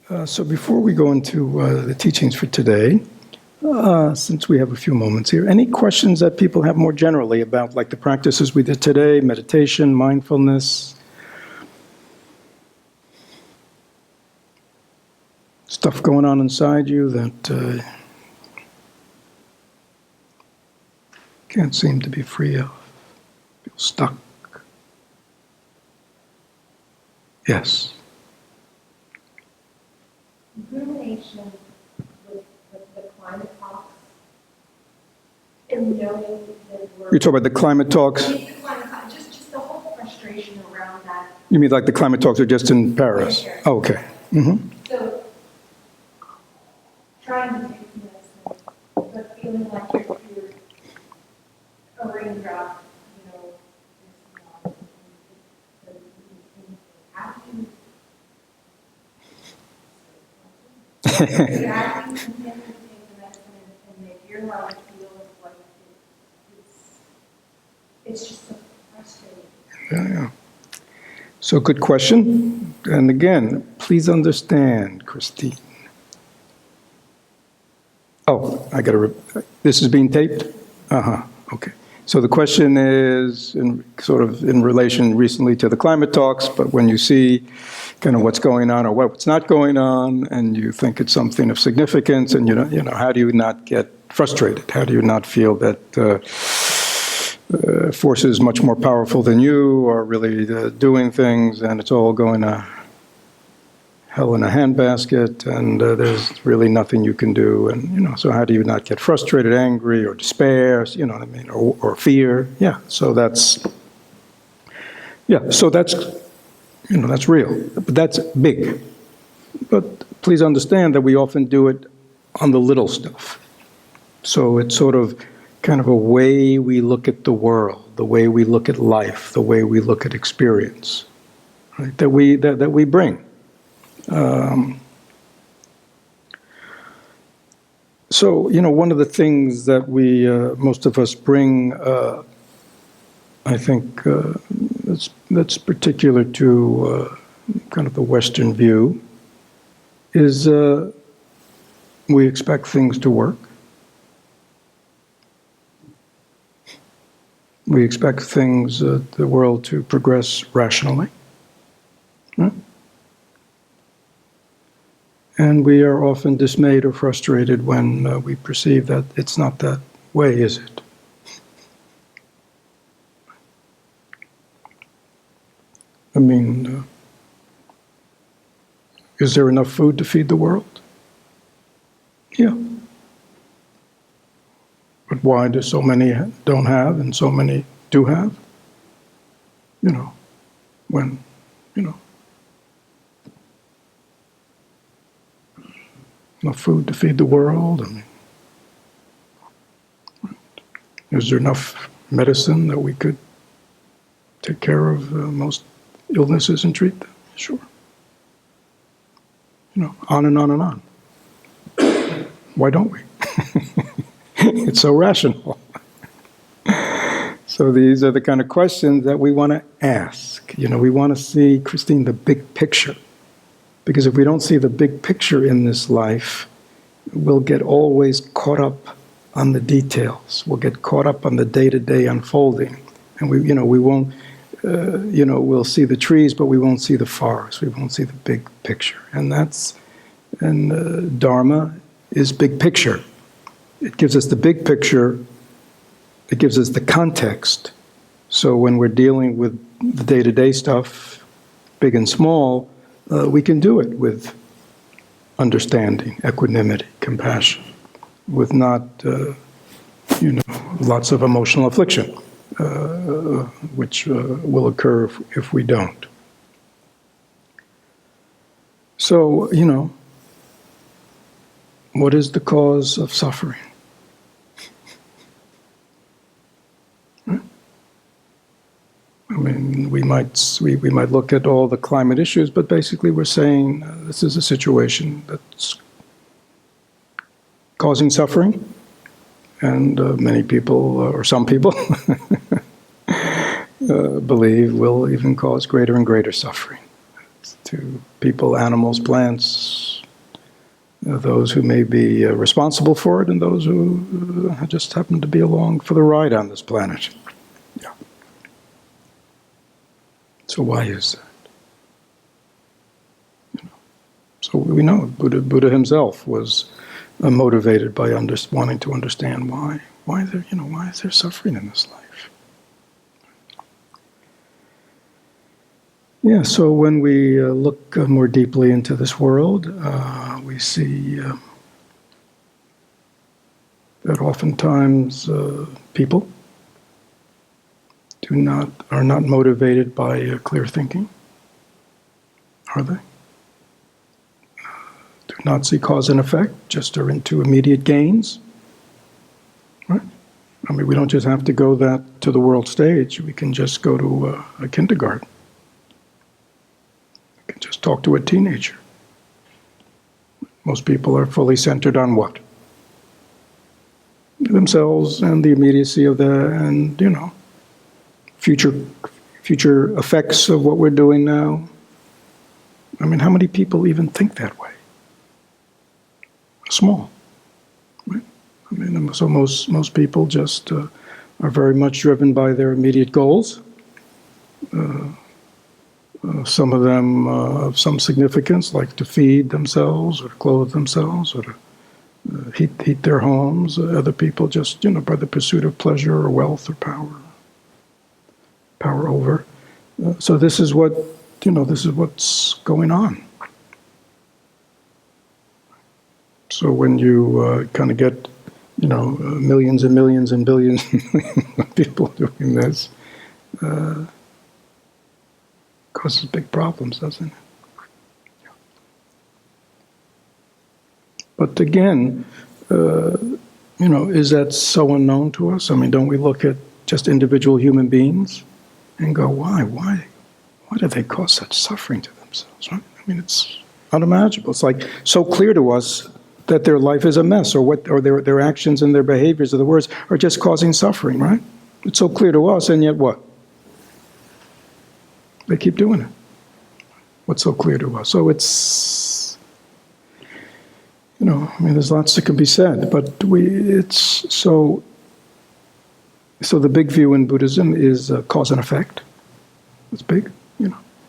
So before we go into the teachings for today, since we have a few moments here, any questions that people have more generally about like the practices we did today, meditation, mindfulness, stuff going on inside you that can't seem to be free of, feel stuck? Yes. Rumination with the climate talks and knowing that we're... You're talking about the climate talks? Just the whole frustration around that. You mean like the climate talks are just in Paris? Oh, okay. Mm-hmm. So, trying to take medicine, but feeling like you're a raindrop, how do you... How do you continue to take the medicine and make your life feel like it's just so frustrating? Yeah. So good question. And again, please understand, Christine. Oh, this is being taped? Okay. So the question is in relation recently to the climate talks, but when you see kind of what's going on or what's not going on, and you think it's something of significance, and how do you not get frustrated? How do you not feel that forces much more powerful than you are really doing things, and it's all going to hell in a handbasket, and there's really nothing you can do, and so how do you not get frustrated, angry, or despair? You know what I mean, or fear? Yeah. So that's that's real, but that's big. But please understand that we often do it on the little stuff. So it's sort of kind of a way we look at the world, the way we look at life, the way we look at experience, right? That we bring. So one of the things that we most of us bring, I think that's particular to kind of the Western view, is we expect things to work. We expect things, the world to progress rationally. Right? And we are often dismayed or frustrated when we perceive that it's not that way, is it? I mean, is there enough food to feed the world? Yeah. But why do so many don't have and so many do have? When, enough food to feed the world. I mean, is there enough medicine that we could take care of most illnesses and treat them? Sure. On and on and on. Why don't we? It's so rational. So these are the kind of questions that we want to ask. We want to see, Christine, the big picture. Because if we don't see the big picture in this life, we'll get always caught up on the details. We'll get caught up on the day-to-day unfolding. And we won't, we'll see the trees, but we won't see the forest. We won't see the big picture. And Dharma is big picture. It gives us the big picture. It gives us the context. So when we're dealing with the day-to-day stuff, big and small, we can do it with understanding, equanimity, compassion, with not, lots of emotional affliction, which will occur if we don't. So, what is the cause of suffering? I mean, we might look at all the climate issues, but basically we're saying this is a situation that's causing suffering, and many people, or some people, believe will even cause greater and greater suffering to people, animals, plants, those who may be responsible for it, and those who just happen to be along for the ride on this planet. Yeah. So why is that? So we know Buddha himself was motivated by wanting to understand why is there suffering in this life. Yeah. So when we look more deeply into this world, we see that oftentimes people are not motivated by clear thinking, are they? Do not see cause and effect, just are into immediate gains. Right? I mean, we don't just have to go to the world stage. We can just go to a kindergarten. We can just talk to a teenager. Most people are fully centered on what? Themselves and the immediacy of and future effects of what we're doing now. I mean, how many people even think that way? Small, right? I mean, so most people just are very much driven by their immediate goals. Some of them of some significance, like to feed themselves or to clothe themselves or to heat their homes. Other people just, by the pursuit of pleasure or wealth or power over. So this is what's going on. So when you kind of get, millions and millions and billions of people doing this, causes big problems, doesn't it? But again, is that so unknown to us? I mean, don't we look at just individual human beings and go, why do they cause such suffering to themselves? Right? I mean, it's unimaginable. It's like so clear to us that their life is a mess, or their actions and their behaviors or the words are just causing suffering, right? It's so clear to us, and yet what? They keep doing it. What's so clear to us? So it's, there's lots that can be said, but it's so the big view in Buddhism is cause and effect. It's big,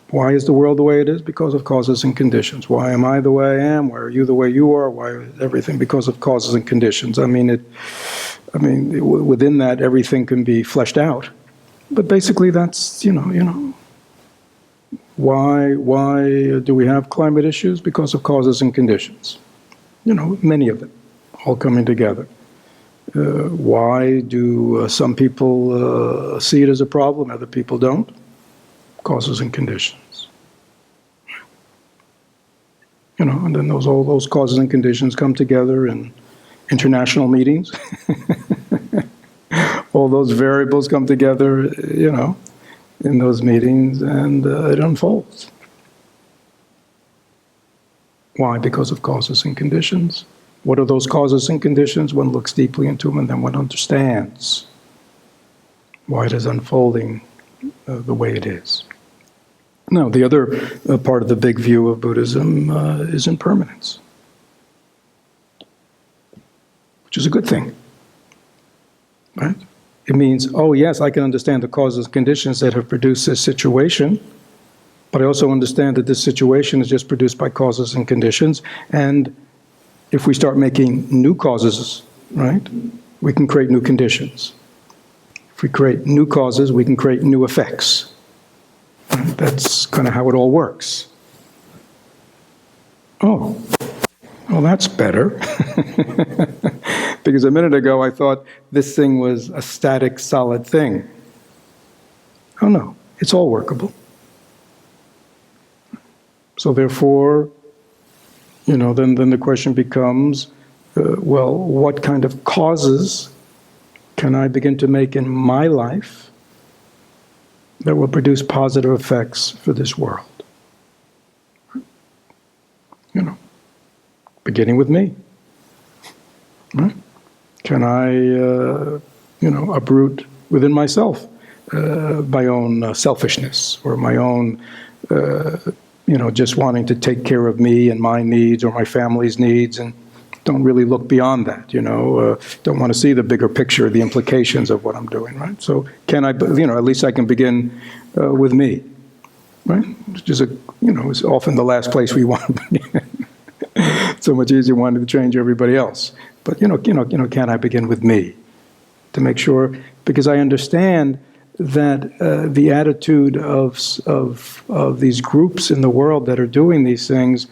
Why is the world the way it is? Because of causes and conditions. Why am I the way I am? Why are you the way you are? Why is everything? Because of causes and conditions. Within that, everything can be fleshed out. But basically, that's, why do we have climate issues? Because of causes and conditions. Many of them, all coming together. Why do some people see it as a problem, other people don't? Causes and conditions. And then all those causes and conditions come together in international meetings. All those variables come together, in those meetings, and it unfolds. Why? Because of causes and conditions. What are those causes and conditions? One looks deeply into them, and then one understands why it is unfolding the way it is. Now, the other part of the big view of Buddhism is impermanence, which is a good thing, right? It means, oh yes, I can understand the causes and conditions that have produced this situation, but I also understand that this situation is just produced by causes and conditions, and if we start making new causes, right, we can create new conditions. If we create new causes, we can create new effects. That's kind of how it all works. Oh, well, that's better. Because a minute ago I thought this thing was a static, solid thing. Oh no, it's all workable. So therefore, then the question becomes, what kind of causes can I begin to make in my life that will produce positive effects for this world? Beginning with me. Right? Can I, uproot within myself my own selfishness or my own just wanting to take care of me and my needs or my family's needs, and don't really look beyond that, don't want to see the bigger picture, the implications of what I'm doing, right? So can I, at least I can begin with me, right? Which is is often the last place we want to begin. So much easier wanting to change everybody else. But, can I begin with me? To make sure, because I understand that the attitude of these groups in the world that are doing these things,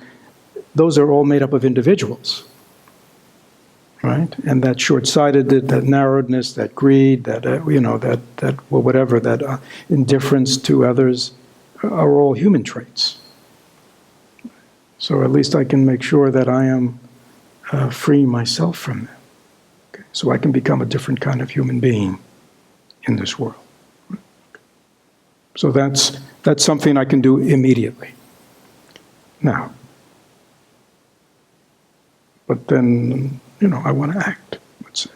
those are all made up of individuals. Right, and that short-sightedness, that narrowness, that greed, that whatever, that indifference to others, are all human traits. So at least I can make sure that I am freeing myself from them, okay? So I can become a different kind of human being in this world. So that's something I can do immediately. Now, but then. I want to act, let's say.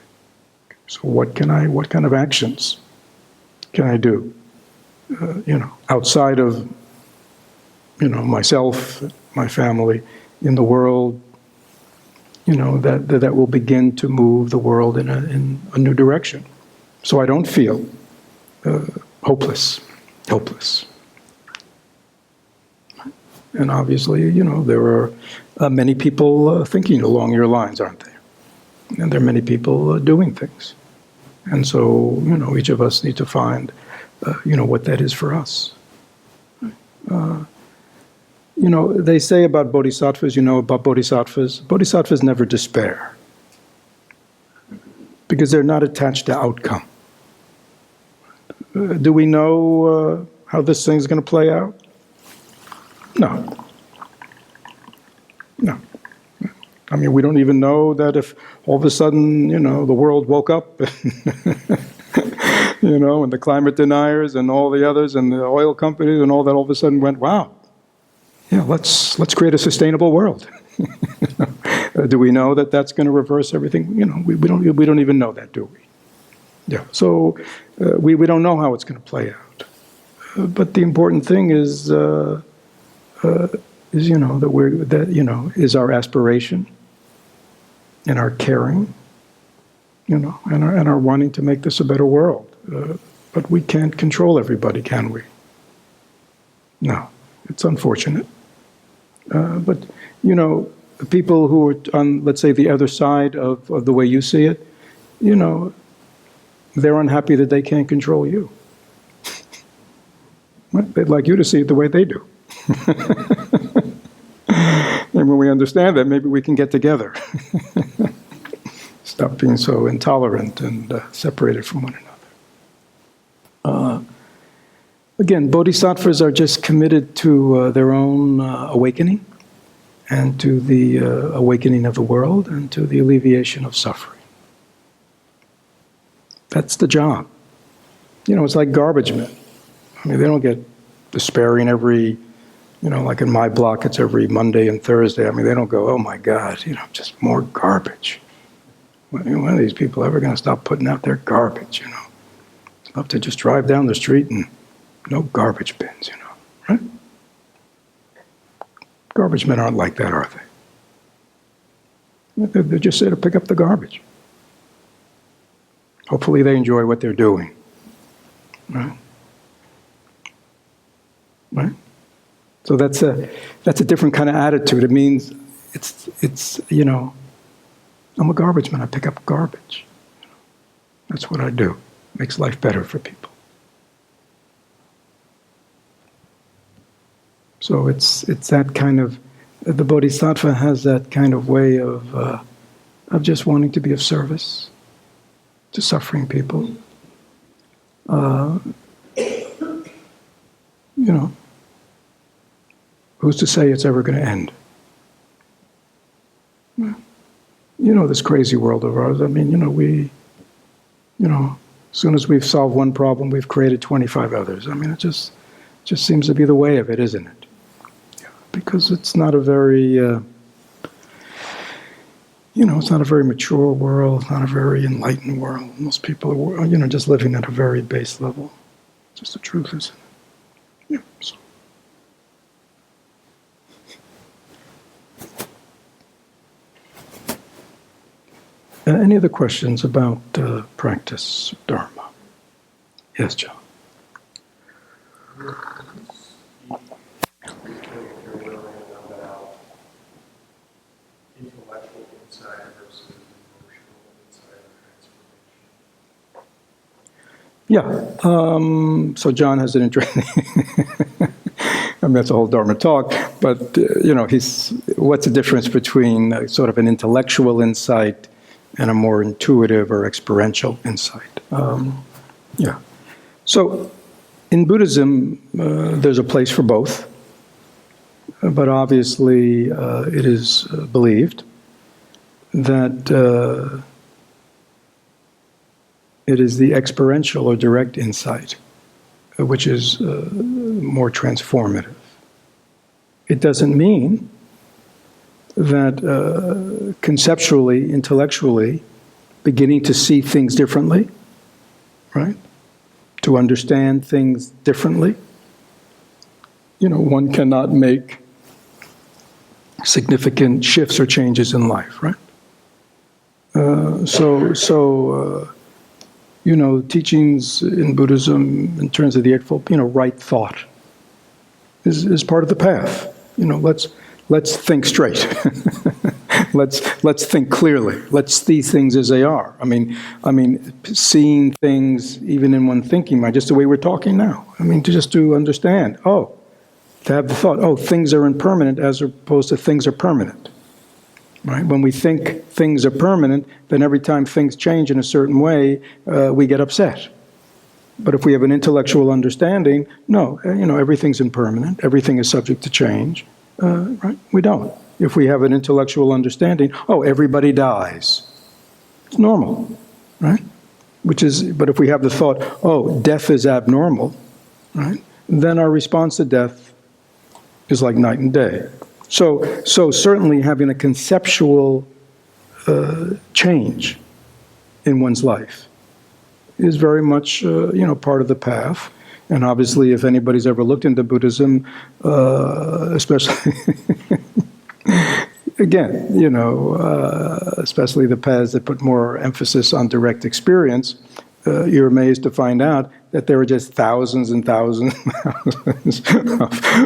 So what kind of actions can I do? Outside of, myself, my family, in the world, that will begin to move the world in a new direction. So I don't feel helpless. And obviously, there are many people thinking along your lines, aren't there? And there are many people doing things. And so, each of us need to find, what that is for us. They say about bodhisattvas, bodhisattvas never despair. Because they're not attached to outcome. Do we know how this thing's going to play out? No. I mean, we don't even know that if all of a sudden, the world woke up, and the climate deniers and all the others and the oil companies and all that all of a sudden went, wow, let's create a sustainable world. Do we know that that's going to reverse everything? We don't even know that, do we? Yeah. So we don't know how it's going to play out. But the important thing is that is our aspiration. And our caring, and our wanting to make this a better world. But we can't control everybody, can we? No, it's unfortunate. But, the people who are on, let's say, the other side of the way you see it, they're unhappy that they can't control you. They'd like you to see it the way they do. And when we understand that, maybe we can get together. Stop being so intolerant and separated from one another. Again, bodhisattvas are just committed to their own awakening and to the awakening of the world and to the alleviation of suffering. That's the job. It's like garbage men. I mean, they don't get despairing every... like in my block, it's every Monday and Thursday. I mean, they don't go, oh my God, just more garbage. When are these people ever going to stop putting out their garbage, It's enough to just drive down the street and no garbage bins, right? Garbage men aren't like that, are they? They're just there to pick up the garbage. Hopefully they enjoy what they're doing, right? Right? So that's a different kind of attitude. It means it's I'm a garbage man. I pick up garbage. That's what I do. Makes life better for people. So it's that kind of, the Bodhisattva has that kind of way of just wanting to be of service to suffering people. Who's to say it's ever going to end? This crazy world of ours. I mean, as soon as we've solved one problem, we've created 25 others. I mean, it just seems to be the way of it, isn't it? Because it's not a very, it's not a very mature world, not a very enlightened world. Most people are, just living at a very base level. Just the truth, isn't it? Yeah. So. Any other questions about practice of Dharma? Yes, John. Intellectual insight versus emotional insight or transformation. Yeah. So John has an interesting. I mean, that's a whole Dharma talk. But what's the difference between sort of an intellectual insight and a more intuitive or experiential insight? Yeah. So in Buddhism, there's a place for both. But obviously, it is believed that it is the experiential or direct insight which is more transformative. It doesn't mean that conceptually, intellectually, beginning to see things differently, right? To understand things differently. One cannot make significant shifts or changes in life, right? Teachings in Buddhism in terms of the Eightfold, right thought is part of the path. Let's think straight. let's think clearly. Let's see things as they are. I mean, seeing things even in one thinking mind, just the way we're talking now. To understand. To have the thought, things are impermanent as opposed to things are permanent. Right? When we think things are permanent, then every time things change in a certain way, we get upset. But if we have an intellectual understanding, no, everything's impermanent, everything is subject to change, right? We don't. If we have an intellectual understanding, everybody dies. It's normal, right? But if we have the thought, death is abnormal, right? Then our response to death is like night and day. So certainly having a conceptual change in one's life is very much, part of the path. And obviously, if anybody's ever looked into Buddhism, especially, again, especially the paths that put more emphasis on direct experience, you're amazed to find out that there are just thousands and thousands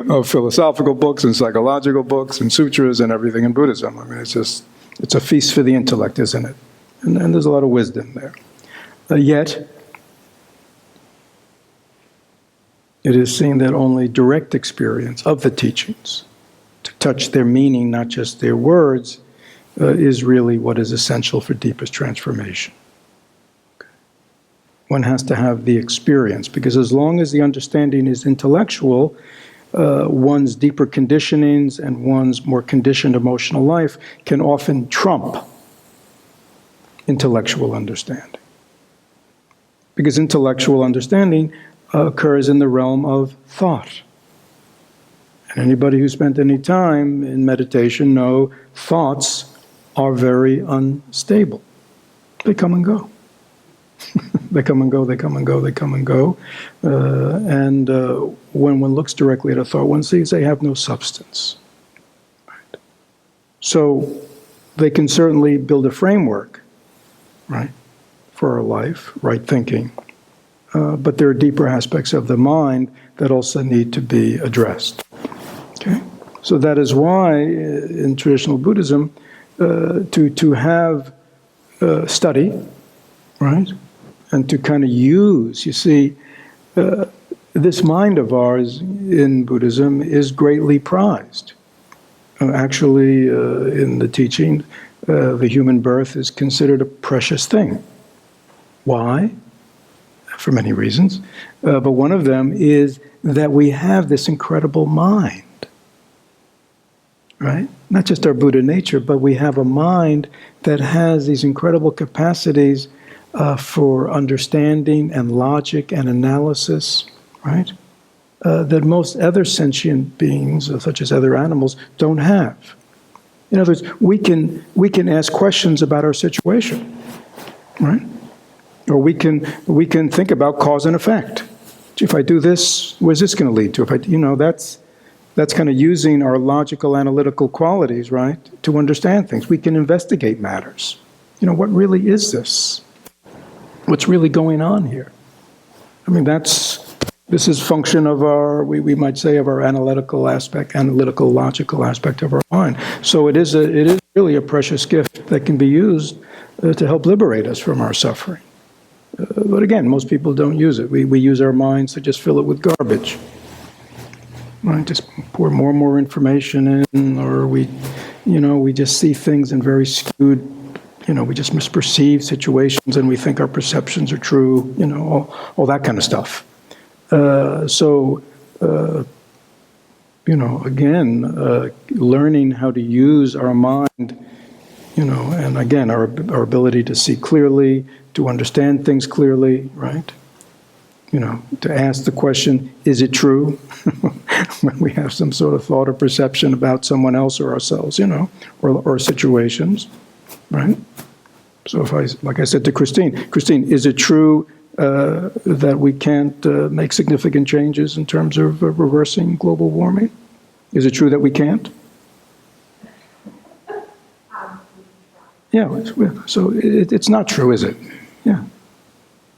of philosophical books and psychological books and sutras and everything in Buddhism. It's a feast for the intellect, isn't it? And there's a lot of wisdom there. Yet, it is seen that only direct experience of the teachings, to touch their meaning, not just their words, is really what is essential for deepest transformation. One has to have the experience, because as long as the understanding is intellectual, one's deeper conditionings and one's more conditioned emotional life can often trump intellectual understanding. Because intellectual understanding occurs in the realm of thought. And anybody who spent any time in meditation know thoughts are very unstable. They come and go. They come and go, they come and go, they come and go. And when one looks directly at a thought, one sees they have no substance. Right? So they can certainly build a framework, right, for our life, right thinking. But there are deeper aspects of the mind that also need to be addressed. Okay? So that is why in traditional Buddhism, to have study, right, and to kind of use, you see, this mind of ours in Buddhism is greatly prized. Actually, in the teaching, the human birth is considered a precious thing. Why? For many reasons. But one of them is that we have this incredible mind. Right? Not just our Buddha nature, but we have a mind that has these incredible capacities for understanding and logic and analysis, right? That most other sentient beings, such as other animals, don't have. In other words, we can ask questions about our situation, right? Or we can think about cause and effect. If I do this, where's this going to lead to? That's kind of using our logical, analytical qualities, right, to understand things. We can investigate matters. what really is this? What's really going on here? I mean, this is function of our, we might say, of our analytical logical aspect of our mind. So it is really a precious gift that can be used to help liberate us from our suffering. But again, most people don't use it. We use our minds to just fill it with garbage. Right? Just pour more and more information in, or we just see things in very skewed, we just misperceive situations and we think our perceptions are true, all that kind of stuff. Again, learning how to use our mind, and again, our ability to see clearly, to understand things clearly, right? To ask the question, is it true? When we have some sort of thought or perception about someone else or ourselves, or situations, right? So like I said to Christine, is it true that we can't make significant changes in terms of reversing global warming? Is it true that we can't? Yeah, so it's not true, is it? Yeah.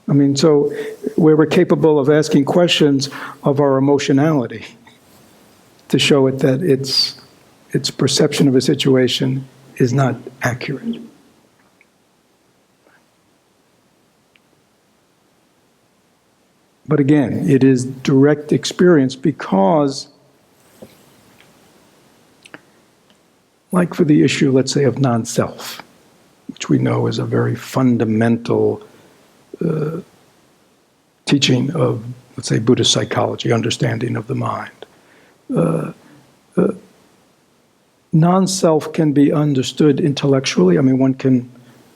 I mean, so we're capable of asking questions of our emotionality to show it that its perception of a situation is not accurate. But again, it is direct experience because, like for the issue, let's say, of non-self, which we know is a very fundamental teaching of, let's say, Buddhist psychology, understanding of the mind. Non-self can be understood intellectually. I mean, one can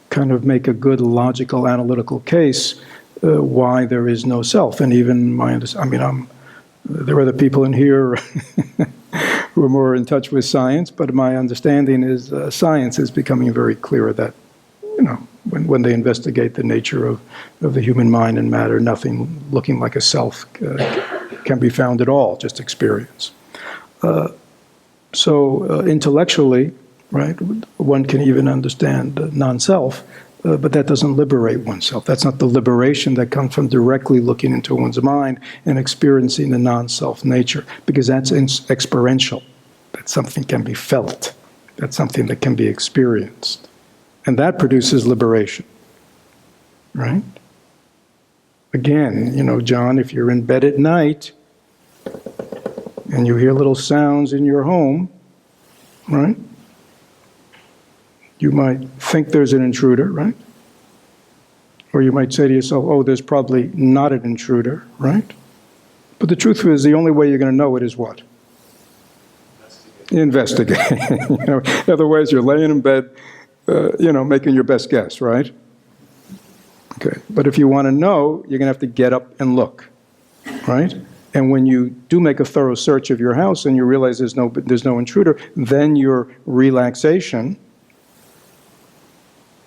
kind of make a good logical, analytical case why there is no self. And even there are other people in here who are more in touch with science, but my understanding is science is becoming very clear that, when they investigate the nature of the human mind and matter, nothing looking like a self can be found at all, just experience. So intellectually, right, one can even understand non-self, but that doesn't liberate oneself. That's not the liberation that comes from directly looking into one's mind and experiencing the non-self nature, because that's experiential. That's something can be felt. That's something that can be experienced. And that produces liberation, right? Again, John, if you're in bed at night and you hear little sounds in your home, right? You might think there's an intruder, right? Or you might say to yourself, oh, there's probably not an intruder, right? But the truth is, the only way you're going to know it is what? Investigate. Otherwise, you're laying in bed, making your best guess, right? Okay. But if you want to know, you're going to have to get up and look, right? And when you do make a thorough search of your house and you realize there's no intruder, then your relaxation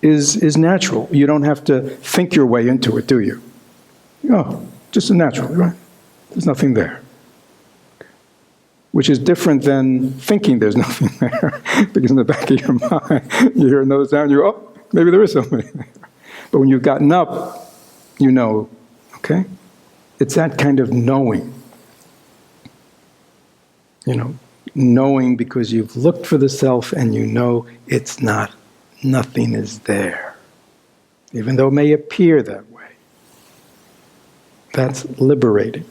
is natural. You don't have to think your way into it, do you? Oh, just naturally, right? There's nothing there. Which is different than thinking there's nothing there. Because in the back of your mind, you hear another sound, you go, oh, maybe there is something there. But when you've gotten up, you know, okay? It's that kind of knowing. Knowing because you've looked for the self and you know it's not, nothing is there. Even though it may appear that way. That's liberating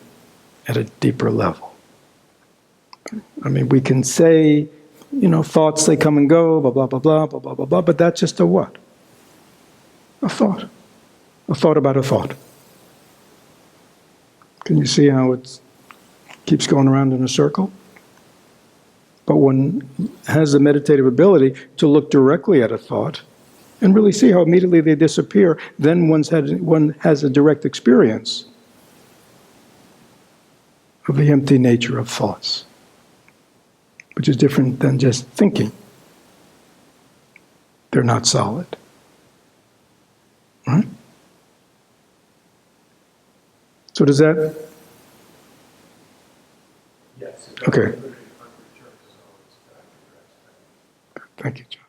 at a deeper level. I mean, we can say, thoughts, they come and go, blah, blah, blah, blah, blah, blah, blah, blah, but that's just a what? A thought. A thought about a thought. Can you see how it keeps going around in a circle? But one has the meditative ability to look directly at a thought and really see how immediately they disappear. Then one has a direct experience of the empty nature of thoughts, which is different than just thinking. They're not solid. Right? So does that? Yes. Okay. Thank you, John.